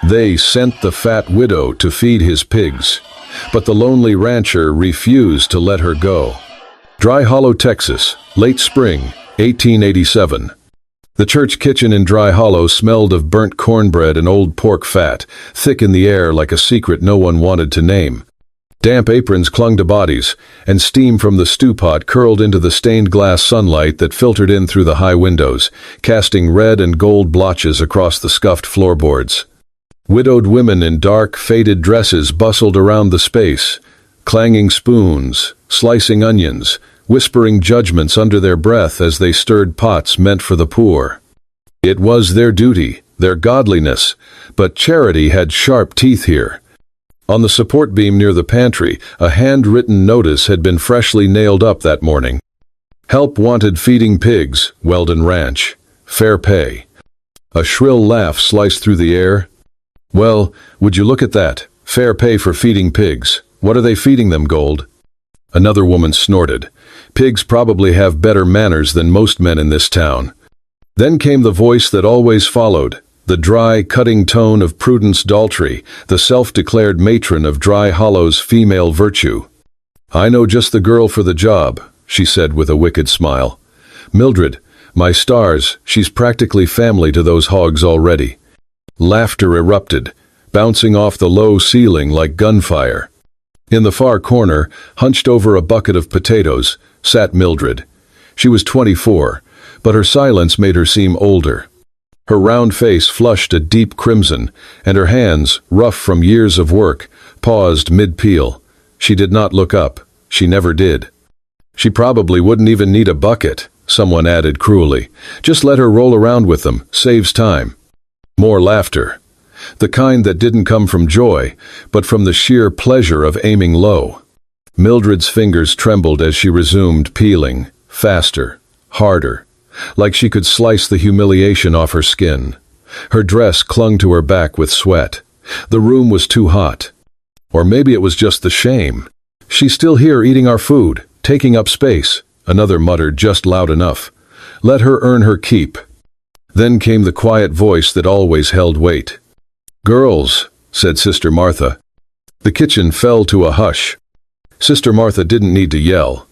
They sent the fat widow to feed his pigs, but the lonely rancher refused to let her go. Dry Hollow, Texas, late spring, 1887. The church kitchen in Dry Hollow smelled of burnt cornbread and old pork fat, thick in the air like a secret no one wanted to name. Damp aprons clung to bodies, and steam from the stew pot curled into the stained glass sunlight that filtered in through the high windows, casting red and gold blotches across the scuffed floorboards. Widowed women in dark, faded dresses bustled around the space, clanging spoons, slicing onions, whispering judgments under their breath as they stirred pots meant for the poor. It was their duty, their godliness, but charity had sharp teeth here. On the support beam near the pantry, a handwritten notice had been freshly nailed up that morning. Help wanted feeding pigs, Weldon Ranch. Fair pay. A shrill laugh sliced through the air. Well, would you look at that? Fair pay for feeding pigs. What are they feeding them, Gold? Another woman snorted. Pigs probably have better manners than most men in this town. Then came the voice that always followed, the dry, cutting tone of Prudence Daltrey, the self-declared matron of Dry Hollow's female virtue. I know just the girl for the job, she said with a wicked smile. Mildred, my stars, she's practically family to those hogs already. Laughter erupted, bouncing off the low ceiling like gunfire. In the far corner, hunched over a bucket of potatoes, sat Mildred. She was 24, but her silence made her seem older. Her round face flushed a deep crimson, and her hands, rough from years of work, paused mid-peel. She did not look up. She never did. She probably wouldn't even need a bucket, someone added cruelly. Just let her roll around with them, saves time. More laughter. The kind that didn't come from joy, but from the sheer pleasure of aiming low. Mildred's fingers trembled as she resumed peeling, faster, harder, like she could slice the humiliation off her skin. Her dress clung to her back with sweat. The room was too hot. Or maybe it was just the shame. She's still here eating our food, taking up space, another muttered just loud enough. Let her earn her keep. Then came the quiet voice that always held weight. Girls, said Sister Martha. The kitchen fell to a hush. Sister Martha didn't need to yell.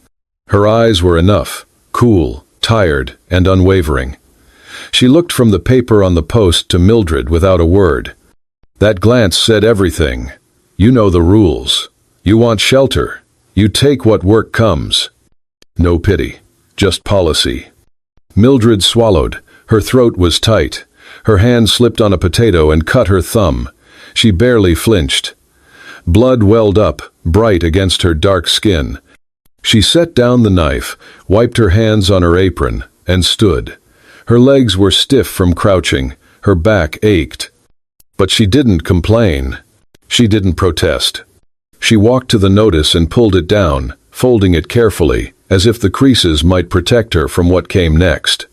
Her eyes were enough, cool, tired, and unwavering. She looked from the paper on the post to Mildred without a word. That glance said everything. You know the rules. You want shelter. You take what work comes. No pity, just policy. Mildred swallowed. Her throat was tight. Her hand slipped on a potato and cut her thumb. She barely flinched. Blood welled up, bright against her dark skin. She set down the knife, wiped her hands on her apron, and stood. Her legs were stiff from crouching. Her back ached. But she didn't complain. She didn't protest. She walked to the notice and pulled it down, folding it carefully, as if the creases might protect her from what came next.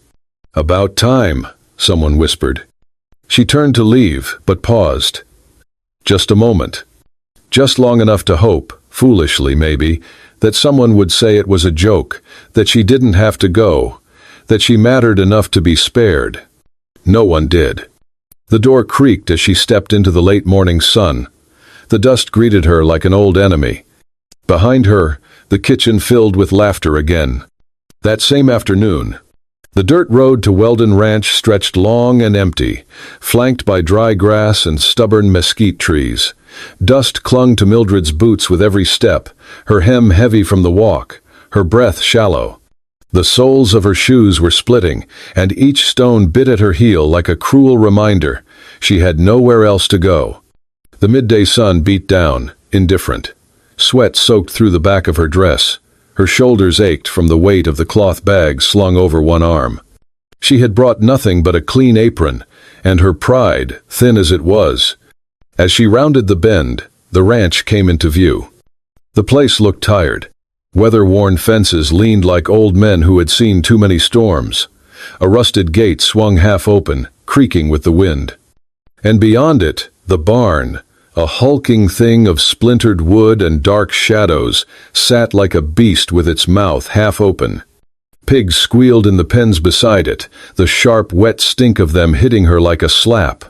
About time, someone whispered. She turned to leave, but paused. Just a moment. Just long enough to hope, foolishly maybe, that someone would say it was a joke, that she didn't have to go, that she mattered enough to be spared. No one did. The door creaked as she stepped into the late morning sun. The dust greeted her like an old enemy. Behind her, the kitchen filled with laughter again. That same afternoon, the dirt road to Weldon Ranch stretched long and empty, flanked by dry grass and stubborn mesquite trees. Dust clung to Mildred's boots with every step, her hem heavy from the walk, her breath shallow. The soles of her shoes were splitting, and each stone bit at her heel like a cruel reminder. She had nowhere else to go. The midday sun beat down, indifferent. Sweat soaked through the back of her dress. Her shoulders ached from the weight of the cloth bag slung over one arm. She had brought nothing but a clean apron, and her pride, thin as it was. As she rounded the bend, the ranch came into view. The place looked tired. Weather-worn fences leaned like old men who had seen too many storms. A rusted gate swung half open, creaking with the wind. And beyond it, the barn, a hulking thing of splintered wood and dark shadows, sat like a beast with its mouth half open. Pigs squealed in the pens beside it, the sharp, wet stink of them hitting her like a slap.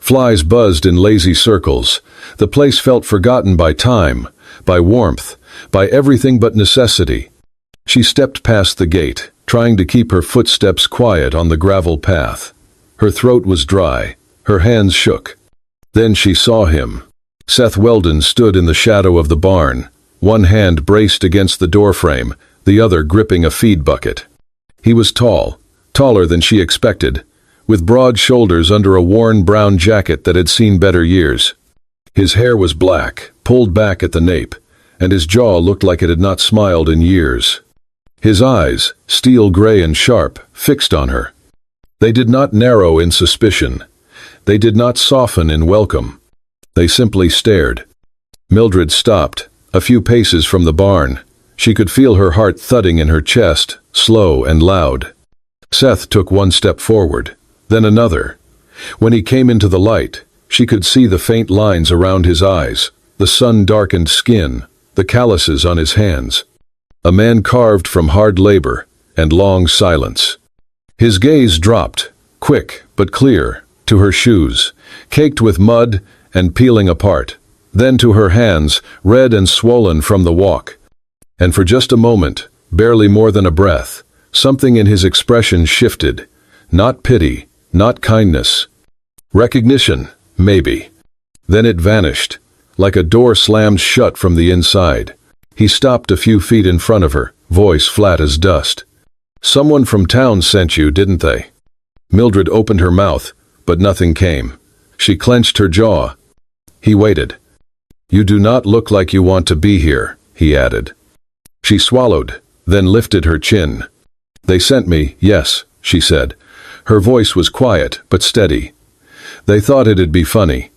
Flies buzzed in lazy circles. The place felt forgotten by time, by warmth, by everything but necessity. She stepped past the gate, trying to keep her footsteps quiet on the gravel path. Her throat was dry. Her hands shook. Then she saw him. Seth Weldon stood in the shadow of the barn, one hand braced against the doorframe, the other gripping a feed bucket. He was tall, taller than she expected, with broad shoulders under a worn brown jacket that had seen better years. His hair was black, pulled back at the nape, and his jaw looked like it had not smiled in years. His eyes, steel gray and sharp, fixed on her. They did not narrow in suspicion. They did not soften in welcome. They simply stared. Mildred stopped, a few paces from the barn. She could feel her heart thudding in her chest, slow and loud. Seth took one step forward, then another. When he came into the light, she could see the faint lines around his eyes, the sun-darkened skin, the calluses on his hands. A man carved from hard labor and long silence. His gaze dropped, quick but clear, to her shoes, caked with mud and peeling apart, then to her hands, red and swollen from the walk. And for just a moment, barely more than a breath, something in his expression shifted. Not pity, not kindness. Recognition, maybe. Then it vanished, like a door slammed shut from the inside. He stopped a few feet in front of her, voice flat as dust. "Someone from town sent you, didn't they?" Mildred opened her mouth, but nothing came. She clenched her jaw. He waited. "You do not look like you want to be here," he added. She swallowed, then lifted her chin. "They sent me, yes," she said. Her voice was quiet, but steady. "They thought it'd be funny."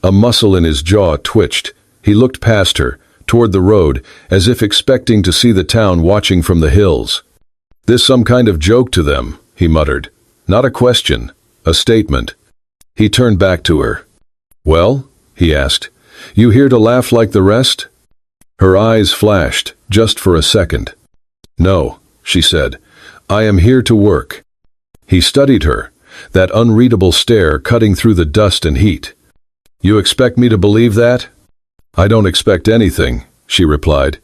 A muscle in his jaw twitched. He looked past her, toward the road, as if expecting to see the town watching from the hills. "This some kind of joke to them," he muttered. "Not a question, a statement." He turned back to her. "Well?" he asked. "You here to laugh like the rest?" Her eyes flashed, just for a second. "No," she said. "I am here to work." He studied her, that unreadable stare cutting through the dust and heat. "You expect me to believe that?" "I don't expect anything," she replied.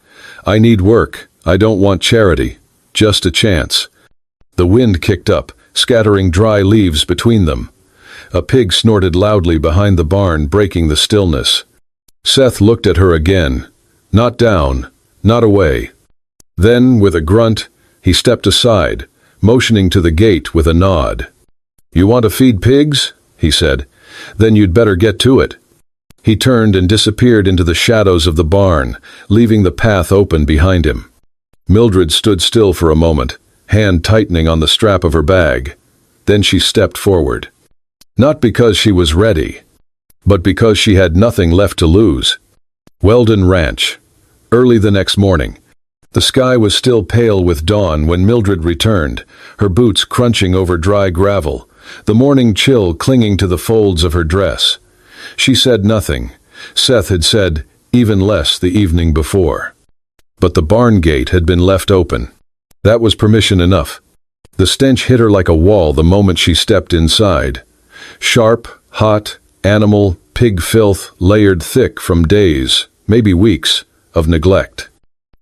"I need work. I don't want charity. Just a chance." The wind kicked up, scattering dry leaves between them. A pig snorted loudly behind the barn, breaking the stillness. Seth looked at her again. Not down, not away. Then, with a grunt, he stepped aside, motioning to the gate with a nod. "You want to feed pigs?" he said. "Then you'd better get to it." He turned and disappeared into the shadows of the barn, leaving the path open behind him. Mildred stood still for a moment, hand tightening on the strap of her bag. Then she stepped forward. Not because she was ready, but because she had nothing left to lose. Weldon Ranch. Early the next morning. The sky was still pale with dawn when Mildred returned, her boots crunching over dry gravel, the morning chill clinging to the folds of her dress. She said nothing. Seth had said even less the evening before. But the barn gate had been left open. That was permission enough. The stench hit her like a wall the moment she stepped inside. Sharp, hot, animal, pig filth layered thick from days, maybe weeks, of neglect.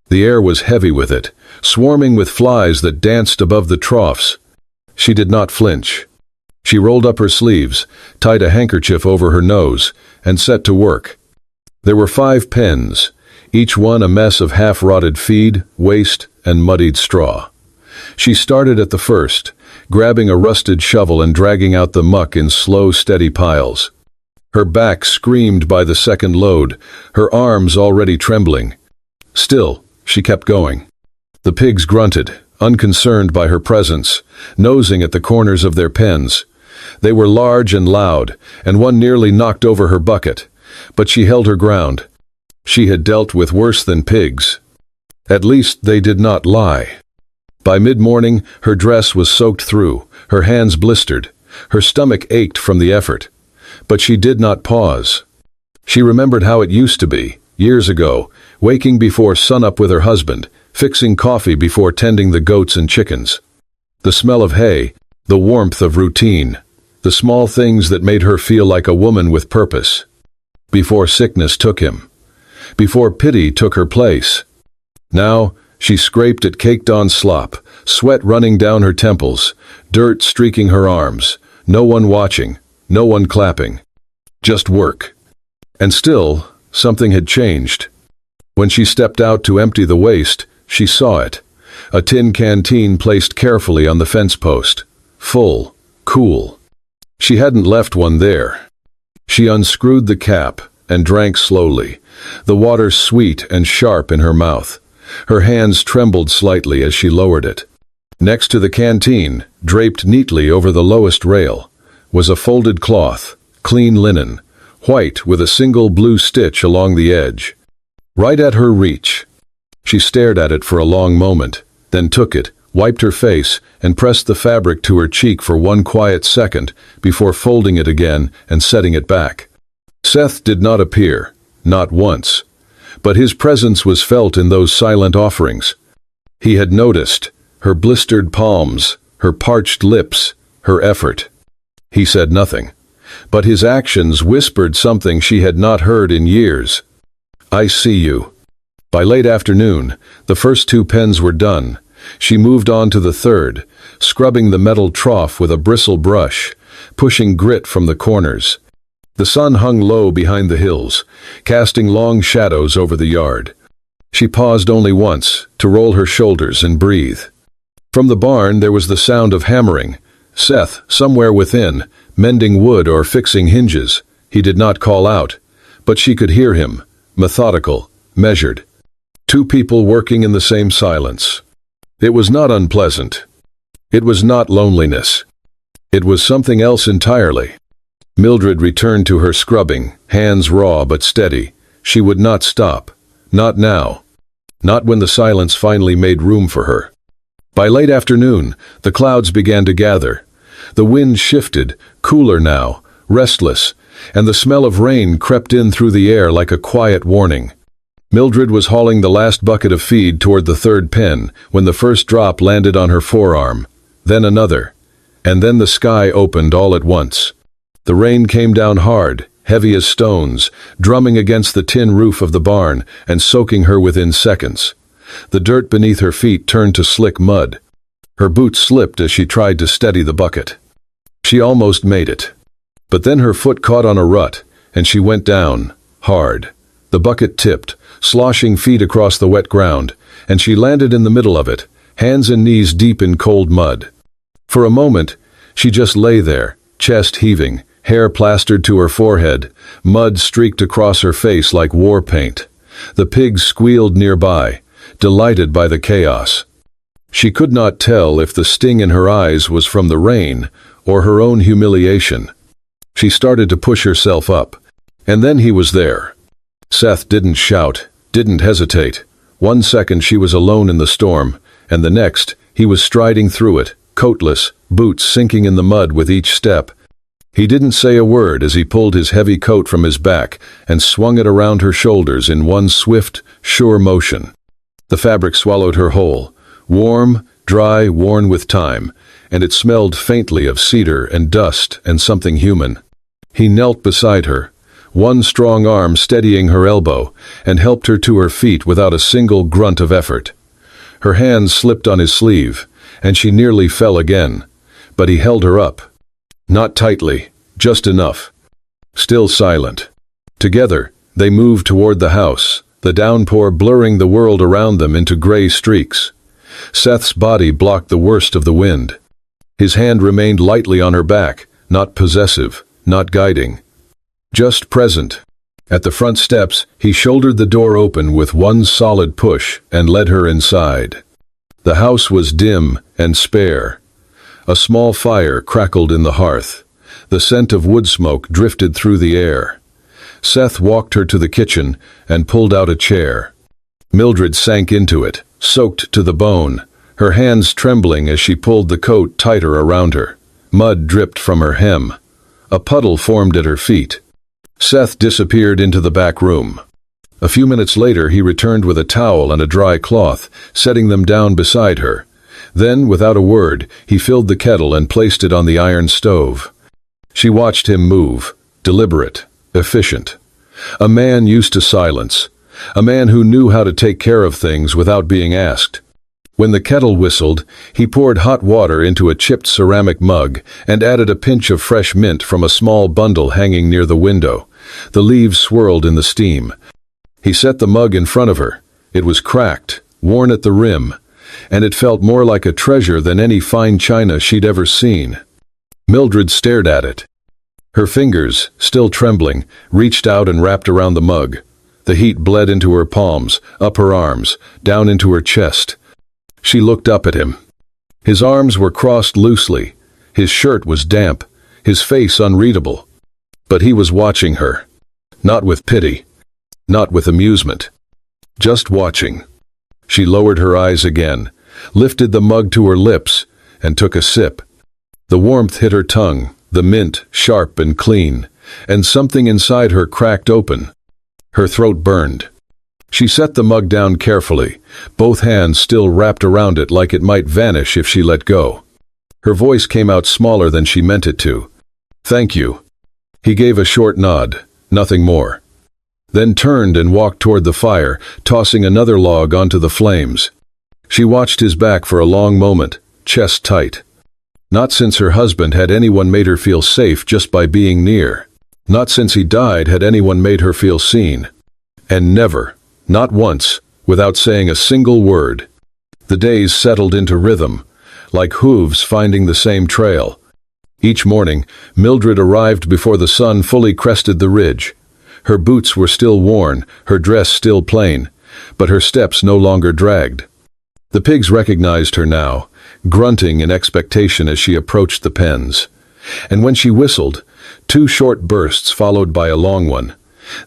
The air was heavy with it, swarming with flies that danced above the troughs. She did not flinch. She rolled up her sleeves, tied a handkerchief over her nose, and set to work. There were 5 pens, each one a mess of half-rotted feed, waste, and muddied straw. She started at the first, grabbing a rusted shovel and dragging out the muck in slow, steady piles. Her back screamed by the second load, her arms already trembling. Still, she kept going. The pigs grunted, unconcerned by her presence, nosing at the corners of their pens. They were large and loud, and one nearly knocked over her bucket, but she held her ground. She had dealt with worse than pigs. At least they did not lie. By mid-morning, her dress was soaked through, her hands blistered, her stomach ached from the effort. But she did not pause. She remembered how it used to be, years ago, waking before sunup with her husband, fixing coffee before tending the goats and chickens. The smell of hay, the warmth of routine, The small things that made her feel like a woman with purpose. Before sickness took him. Before pity took her place. Now, she scraped at caked-on slop, sweat running down her temples, dirt streaking her arms, no one watching, no one clapping. Just work. And still, something had changed. When she stepped out to empty the waste, she saw it. A tin canteen placed carefully on the fence post. Full. Cool. She hadn't left one there. She unscrewed the cap and drank slowly, the water sweet and sharp in her mouth. Her hands trembled slightly as she lowered it. Next to the canteen, draped neatly over the lowest rail, was a folded cloth, clean linen, white with a single blue stitch along the edge. Right at her reach. She stared at it for a long moment, then took it, wiped her face, and pressed the fabric to her cheek for one quiet second before folding it again and setting it back. Seth did not appear, not once, but his presence was felt in those silent offerings. He had noticed her blistered palms, her parched lips, her effort. He said nothing, but his actions whispered something she had not heard in years. "I see you." By late afternoon, the first 2 pens were done. She moved on to the third, scrubbing the metal trough with a bristle brush, pushing grit from the corners. The sun hung low behind the hills, casting long shadows over the yard. She paused only once, to roll her shoulders and breathe. From the barn there was the sound of hammering. Seth, somewhere within, mending wood or fixing hinges. He did not call out, but she could hear him, methodical, measured. 2 people working in the same silence. It was not unpleasant. It was not loneliness. It was something else entirely. Mildred returned to her scrubbing, hands raw but steady. She would not stop. Not now. Not when the silence finally made room for her. By late afternoon, the clouds began to gather. The wind shifted, cooler now, restless, and the smell of rain crept in through the air like a quiet warning. Mildred was hauling the last bucket of feed toward the third pen when the first drop landed on her forearm, then another, and then the sky opened all at once. The rain came down hard, heavy as stones, drumming against the tin roof of the barn and soaking her within seconds. The dirt beneath her feet turned to slick mud. Her boots slipped as she tried to steady the bucket. She almost made it. But then her foot caught on a rut, and she went down, hard. The bucket tipped, sloshing feet across the wet ground, and she landed in the middle of it, hands and knees deep in cold mud. For a moment, she just lay there, chest heaving, hair plastered to her forehead, mud streaked across her face like war paint. The pigs squealed nearby, delighted by the chaos. She could not tell if the sting in her eyes was from the rain or her own humiliation. She started to push herself up, and then he was there. Seth didn't shout, didn't hesitate. 1 second she was alone in the storm, and the next, he was striding through it, coatless, boots sinking in the mud with each step. He didn't say a word as he pulled his heavy coat from his back and swung it around her shoulders in one swift, sure motion. The fabric swallowed her whole, warm, dry, worn with time, and it smelled faintly of cedar and dust and something human. He knelt beside her, one strong arm steadying her elbow, and helped her to her feet without a single grunt of effort. Her hands slipped on his sleeve, and she nearly fell again, but he held her up. Not tightly, just enough. Still silent. Together, they moved toward the house, the downpour blurring the world around them into gray streaks. Seth's body blocked the worst of the wind. His hand remained lightly on her back, not possessive, not guiding. Just present. At the front steps, he shouldered the door open with one solid push and led her inside. The house was dim and spare. A small fire crackled in the hearth. The scent of wood smoke drifted through the air. Seth walked her to the kitchen and pulled out a chair. Mildred sank into it, soaked to the bone, her hands trembling as she pulled the coat tighter around her. Mud dripped from her hem. A puddle formed at her feet. Seth disappeared into the back room. A few minutes later he returned with a towel and a dry cloth, setting them down beside her. Then, without a word, he filled the kettle and placed it on the iron stove. She watched him move, deliberate, efficient. A man used to silence. A man who knew how to take care of things without being asked. When the kettle whistled, he poured hot water into a chipped ceramic mug and added a pinch of fresh mint from a small bundle hanging near the window. The leaves swirled in the steam. He set the mug in front of her. It was cracked, worn at the rim, and it felt more like a treasure than any fine china she'd ever seen. Mildred stared at it. Her fingers, still trembling, reached out and wrapped around the mug. The heat bled into her palms, up her arms, down into her chest. She looked up at him. His arms were crossed loosely. His shirt was damp, his face unreadable. But he was watching her. Not with pity. Not with amusement. Just watching. She lowered her eyes again, lifted the mug to her lips, and took a sip. The warmth hit her tongue, the mint sharp and clean, and something inside her cracked open. Her throat burned. She set the mug down carefully, both hands still wrapped around it like it might vanish if she let go. Her voice came out smaller than she meant it to. "Thank you." He gave a short nod, nothing more. Then turned and walked toward the fire, tossing another log onto the flames. She watched his back for a long moment, chest tight. Not since her husband had anyone made her feel safe just by being near. Not since he died had anyone made her feel seen. And never, not once, without saying a single word. The days settled into rhythm, like hooves finding the same trail. Each morning, Mildred arrived before the sun fully crested the ridge. Her boots were still worn, her dress still plain, but her steps no longer dragged. The pigs recognized her now, grunting in expectation as she approached the pens. And when she whistled, 2 short bursts followed by a long one.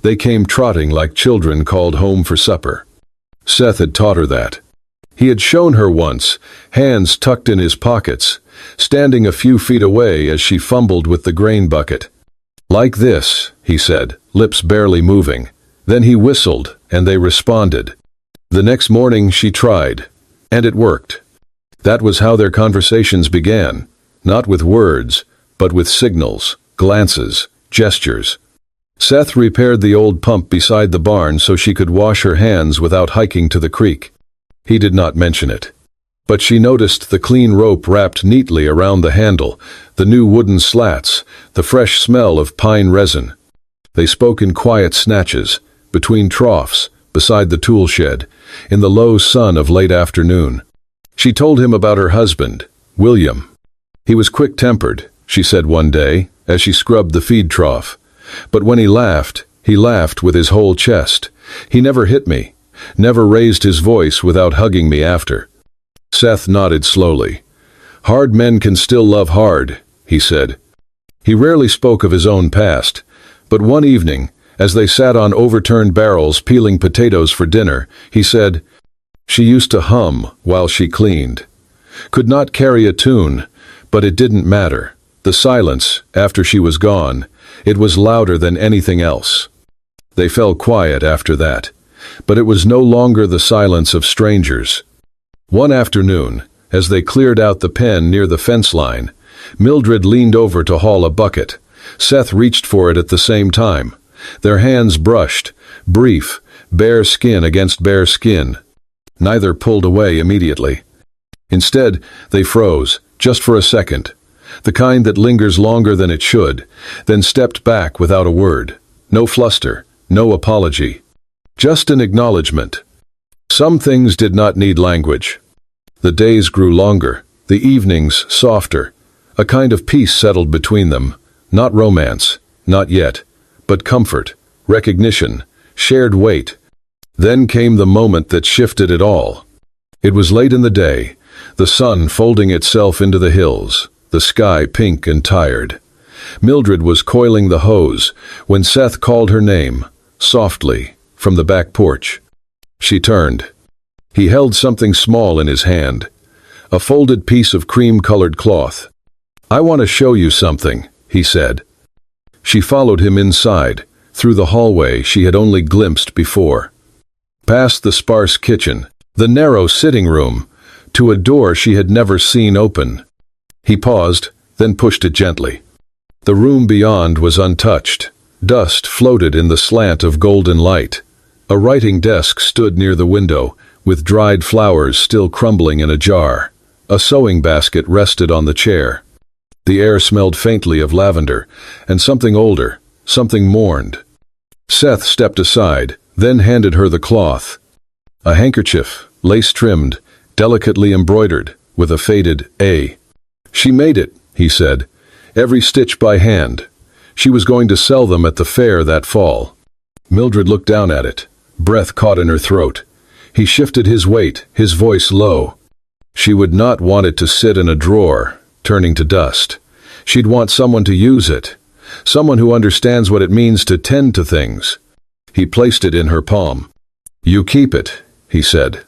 They came trotting like children called home for supper. Seth had taught her that. He had shown her once, hands tucked in his pockets, standing a few feet away as she fumbled with the grain bucket. "Like this," he said, lips barely moving. Then he whistled, and they responded. The next morning she tried, and it worked. That was how their conversations began, not with words, but with signals, glances, gestures. Seth repaired the old pump beside the barn so she could wash her hands without hiking to the creek. He did not mention it. But she noticed the clean rope wrapped neatly around the handle, the new wooden slats, the fresh smell of pine resin. They spoke in quiet snatches, between troughs, beside the tool shed, in the low sun of late afternoon. She told him about her husband, William. He was quick-tempered, she said one day, as she scrubbed the feed trough. But when he laughed with his whole chest. He never hit me, never raised his voice without hugging me after. Seth nodded slowly. "Hard men can still love hard," he said. He rarely spoke of his own past, but one evening, as they sat on overturned barrels peeling potatoes for dinner, he said, "She used to hum while she cleaned. Could not carry a tune, but it didn't matter. The silence, after she was gone, it was louder than anything else." They fell quiet after that, but it was no longer the silence of strangers. One afternoon, as they cleared out the pen near the fence line, Mildred leaned over to haul a bucket. Seth reached for it at the same time. Their hands brushed, brief, bare skin against bare skin. Neither pulled away immediately. Instead, they froze, just for a second, the kind that lingers longer than it should, then stepped back without a word. No fluster, no apology. Just an acknowledgement. Some things did not need language. The days grew longer, the evenings softer. A kind of peace settled between them. Not romance, not yet, but comfort, recognition, shared weight. Then came the moment that shifted it all. It was late in the day, the sun folding itself into the hills, the sky pink and tired. Mildred was coiling the hose when Seth called her name, softly, from the back porch. She turned. He held something small in his hand, a folded piece of cream-colored cloth. "I want to show you something," he said. She followed him inside, through the hallway she had only glimpsed before. Past the sparse kitchen, the narrow sitting room, to a door she had never seen open. He paused, then pushed it gently. The room beyond was untouched. Dust floated in the slant of golden light. A writing desk stood near the window, with dried flowers still crumbling in a jar. A sewing basket rested on the chair. The air smelled faintly of lavender, and something older, something mourned. Seth stepped aside, then handed her the cloth. A handkerchief, lace-trimmed, delicately embroidered, with a faded A. "She made it," he said, "every stitch by hand. She was going to sell them at the fair that fall." Mildred looked down at it, breath caught in her throat. He shifted his weight, his voice low. She would not want it to sit in a drawer, turning to dust. She'd want someone to use it, someone who understands what it means to tend to things. He placed it in her palm. "You keep it," he said.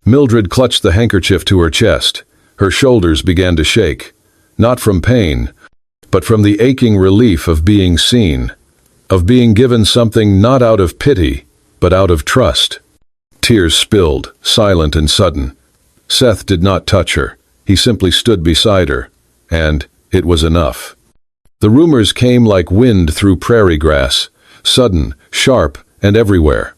Mildred clutched the handkerchief to her chest. Her shoulders began to shake, not from pain, but from the aching relief of being seen, of being given something not out of pity, but out of trust. Tears spilled, silent and sudden. Seth did not touch her. He simply stood beside her, and it was enough. The rumors came like wind through prairie grass, sudden, sharp, and everywhere.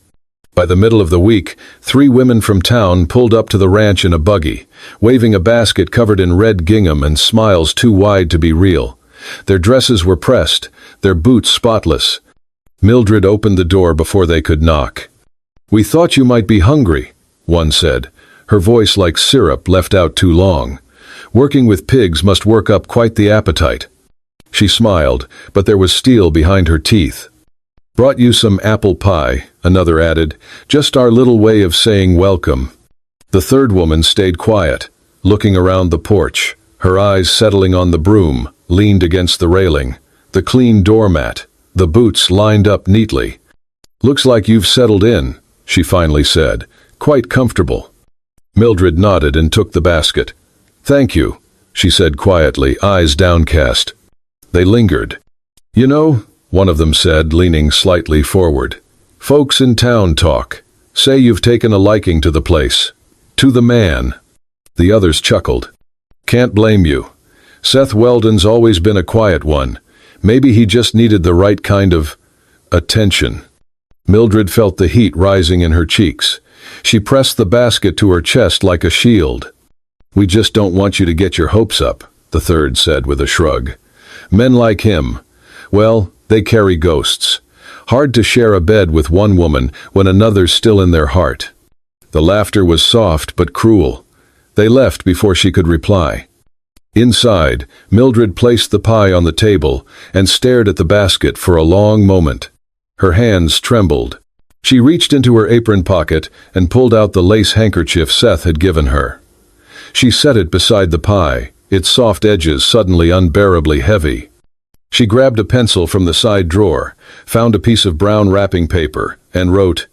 By the middle of the week, 3 women from town pulled up to the ranch in a buggy, waving a basket covered in red gingham and smiles too wide to be real. Their dresses were pressed, their boots spotless. Mildred opened the door before they could knock. "We thought you might be hungry," one said, her voice like syrup left out too long. "Working with pigs must work up quite the appetite." She smiled, but there was steel behind her teeth. "Brought you some apple pie," another added, "just our little way of saying welcome." The third woman stayed quiet, looking around the porch, her eyes settling on the broom, leaned against the railing, the clean doormat, the boots lined up neatly. "Looks like you've settled in," she finally said, "quite comfortable." Mildred nodded and took the basket. "Thank you," she said quietly, eyes downcast. They lingered. "You know," one of them said, leaning slightly forward, "folks in town talk. Say you've taken a liking to the place. To the man." The others chuckled. "Can't blame you. Seth Weldon's always been a quiet one. Maybe he just needed the right kind of attention." Mildred felt the heat rising in her cheeks. She pressed the basket to her chest like a shield. "We just don't want you to get your hopes up," the third said with a shrug. "Men like him, well, they carry ghosts. Hard to share a bed with one woman when another's still in their heart." The laughter was soft but cruel. They left before she could reply. Inside, Mildred placed the pie on the table and stared at the basket for a long moment. Her hands trembled. She reached into her apron pocket and pulled out the lace handkerchief Seth had given her. She set it beside the pie, its soft edges suddenly unbearably heavy. She grabbed a pencil from the side drawer, found a piece of brown wrapping paper, and wrote,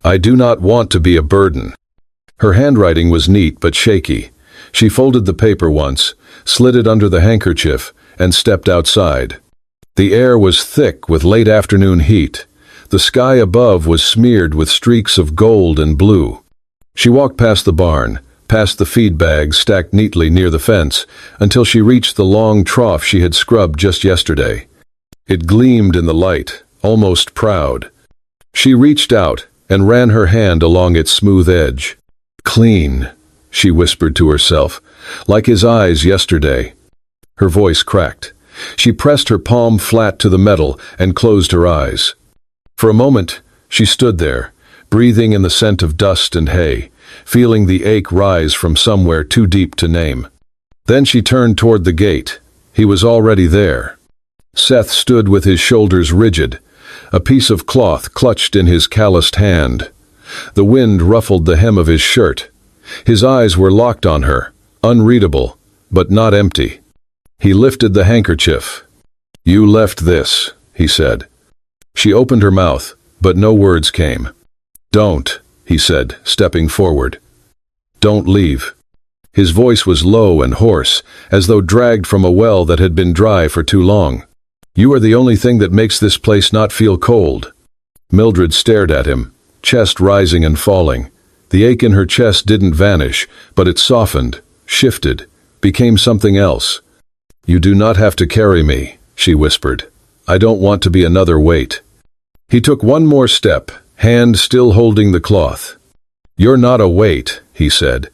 "I do not want to be a burden." Her handwriting was neat but shaky. She folded the paper once, slid it under the handkerchief, and stepped outside. The air was thick with late afternoon heat. The sky above was smeared with streaks of gold and blue. She walked past the barn, past the feed bags stacked neatly near the fence, until she reached the long trough she had scrubbed just yesterday. It gleamed in the light, almost proud. She reached out and ran her hand along its smooth edge. "Clean," she whispered to herself, "like his eyes yesterday." Her voice cracked. She pressed her palm flat to the metal and closed her eyes. For a moment, she stood there, breathing in the scent of dust and hay, feeling the ache rise from somewhere too deep to name. Then she turned toward the gate. He was already there. Seth stood with his shoulders rigid, a piece of cloth clutched in his calloused hand. The wind ruffled the hem of his shirt. His eyes were locked on her, unreadable, but not empty. He lifted the handkerchief. "You left this," he said. She opened her mouth, but no words came. "Don't," he said, stepping forward. "Don't leave." His voice was low and hoarse, as though dragged from a well that had been dry for too long. "You are the only thing that makes this place not feel cold." Mildred stared at him, chest rising and falling. The ache in her chest didn't vanish, but it softened, shifted, became something else. "You do not have to carry me," she whispered. "I don't want to be another weight." He took one more step, hand still holding the cloth. "You're not a weight," he said.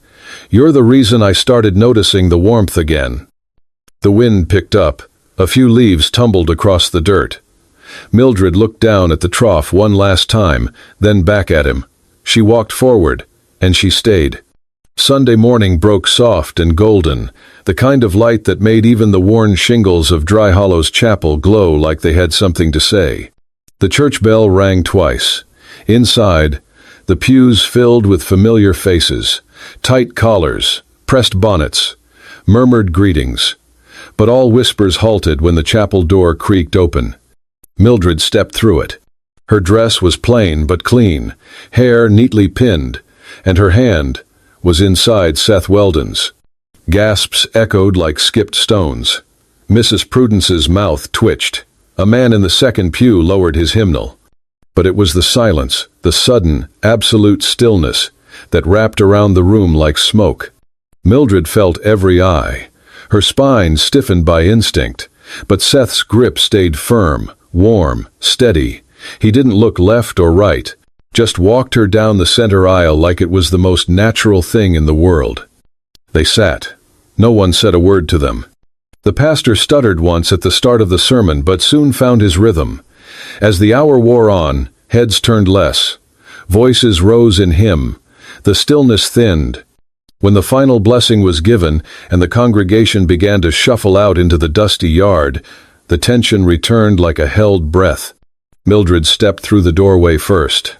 "You're the reason I started noticing the warmth again." The wind picked up. A few leaves tumbled across the dirt. Mildred looked down at the trough one last time, then back at him. She walked forward, and she stayed. Sunday morning broke soft and golden, the kind of light that made even the worn shingles of Dry Hollow's chapel glow like they had something to say. The church bell rang twice. Inside, the pews filled with familiar faces, tight collars, pressed bonnets, murmured greetings. But all whispers halted when the chapel door creaked open. Mildred stepped through it. Her dress was plain but clean, hair neatly pinned, and her hand was inside Seth Weldon's. Gasps echoed like skipped stones. Mrs. Prudence's mouth twitched. A man in the second pew lowered his hymnal. But it was the silence, the sudden, absolute stillness, that wrapped around the room like smoke. Mildred felt every eye. Her spine stiffened by instinct, but Seth's grip stayed firm, warm, steady. He didn't look left or right, just walked her down the center aisle like it was the most natural thing in the world. They sat. No one said a word to them. The pastor stuttered once at the start of the sermon but soon found his rhythm. As the hour wore on, heads turned less. Voices rose in hymn. The stillness thinned. When the final blessing was given and the congregation began to shuffle out into the dusty yard, the tension returned like a held breath. Mildred stepped through the doorway first.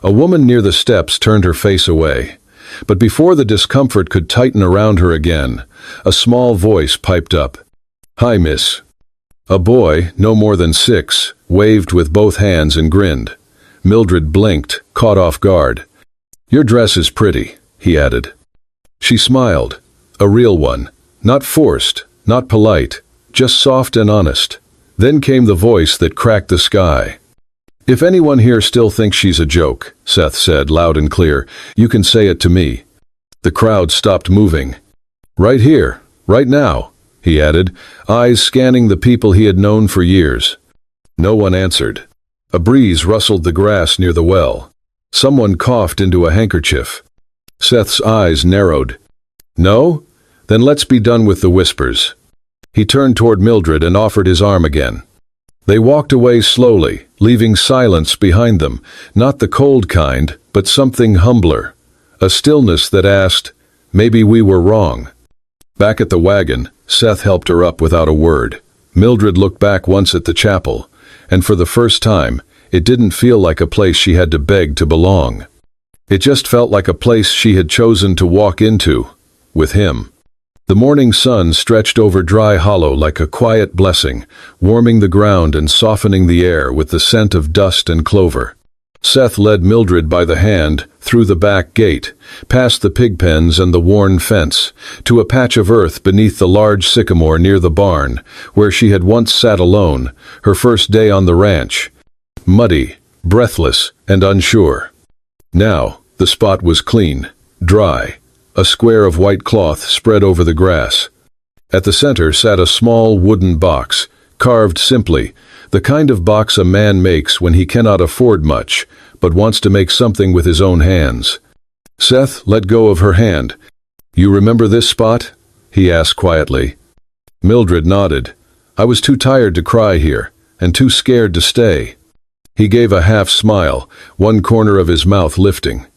A woman near the steps turned her face away. But before the discomfort could tighten around her again, a small voice piped up. "Hi, miss." A boy, no more than 6, waved with both hands and grinned. Mildred blinked, caught off guard. "Your dress is pretty," he added. She smiled. A real one. Not forced, not polite, just soft and honest. Then came the voice that cracked the sky. "If anyone here still thinks she's a joke," Seth said loud and clear, "you can say it to me." The crowd stopped moving. "Right here, right now," he added, eyes scanning the people he had known for years. No one answered. A breeze rustled the grass near the well. Someone coughed into a handkerchief. Seth's eyes narrowed. "No? Then let's be done with the whispers." He turned toward Mildred and offered his arm again. They walked away slowly, leaving silence behind them, not the cold kind, but something humbler. A stillness that asked, "Maybe we were wrong." Back at the wagon, Seth helped her up without a word. Mildred looked back once at the chapel, and for the first time, it didn't feel like a place she had to beg to belong. It just felt like a place she had chosen to walk into, with him. The morning sun stretched over Dry Hollow like a quiet blessing, warming the ground and softening the air with the scent of dust and clover. Seth led Mildred by the hand through the back gate, past the pig pens and the worn fence, to a patch of earth beneath the large sycamore near the barn, where she had once sat alone, her first day on the ranch. Muddy, breathless, and unsure. Now, the spot was clean, dry. A square of white cloth spread over the grass. At the center sat a small wooden box, carved simply, the kind of box a man makes when he cannot afford much, but wants to make something with his own hands. Seth let go of her hand. "You remember this spot?" he asked quietly. Mildred nodded. "I was too tired to cry here, and too scared to stay." He gave a half smile, one corner of his mouth lifting.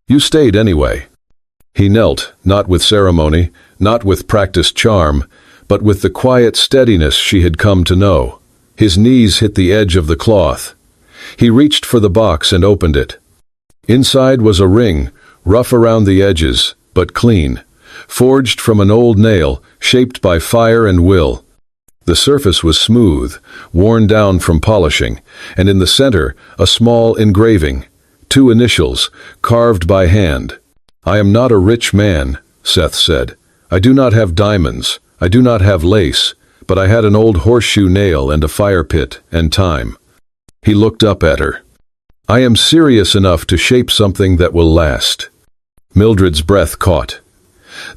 "You stayed anyway." He knelt, not with ceremony, not with practiced charm, but with the quiet steadiness she had come to know. His knees hit the edge of the cloth. He reached for the box and opened it. Inside was a ring, rough around the edges, but clean, forged from an old nail, shaped by fire and will. The surface was smooth, worn down from polishing, and in the center, a small engraving, 2 initials, carved by hand. "I am not a rich man," Seth said. "I do not have diamonds. I do not have lace, but I had an old horseshoe nail and a fire pit and time." He looked up at her. "I am serious enough to shape something that will last." Mildred's breath caught.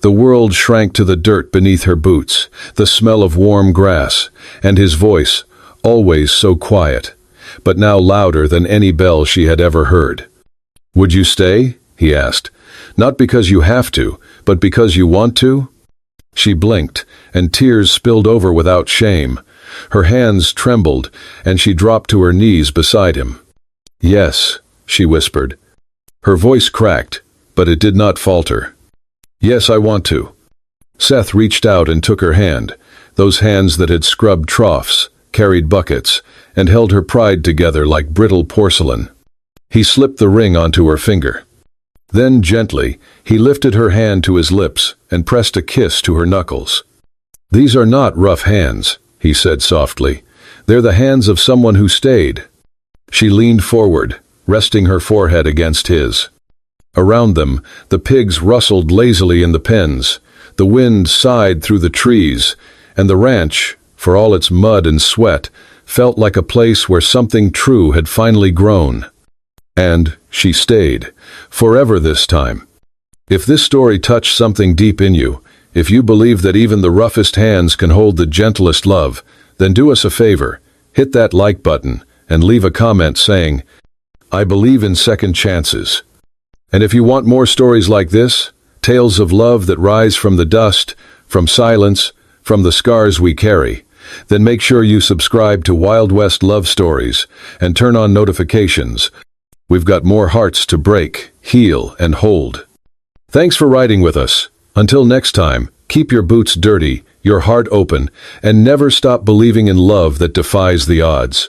The world shrank to the dirt beneath her boots, the smell of warm grass, and his voice, always so quiet, but now louder than any bell she had ever heard. "Would you stay?" he asked. "Not because you have to, but because you want to?" She blinked, and tears spilled over without shame. Her hands trembled, and she dropped to her knees beside him. "Yes," she whispered. Her voice cracked, but it did not falter. "Yes, I want to." Seth reached out and took her hand, those hands that had scrubbed troughs, carried buckets, and held her pride together like brittle porcelain. He slipped the ring onto her finger. Then, gently, he lifted her hand to his lips and pressed a kiss to her knuckles. "These are not rough hands," he said softly. "They're the hands of someone who stayed." She leaned forward, resting her forehead against his. Around them, the pigs rustled lazily in the pens, the wind sighed through the trees, and the ranch, for all its mud and sweat, felt like a place where something true had finally grown. And she stayed, forever this time. If this story touched something deep in you, if you believe that even the roughest hands can hold the gentlest love, then do us a favor, hit that like button, and leave a comment saying, "I believe in second chances." And if you want more stories like this, tales of love that rise from the dust, from silence, from the scars we carry, then make sure you subscribe to Wild West Love Stories and turn on notifications. We've got more hearts to break, heal, and hold. Thanks for riding with us. Until next time, keep your boots dirty, your heart open, and never stop believing in love that defies the odds.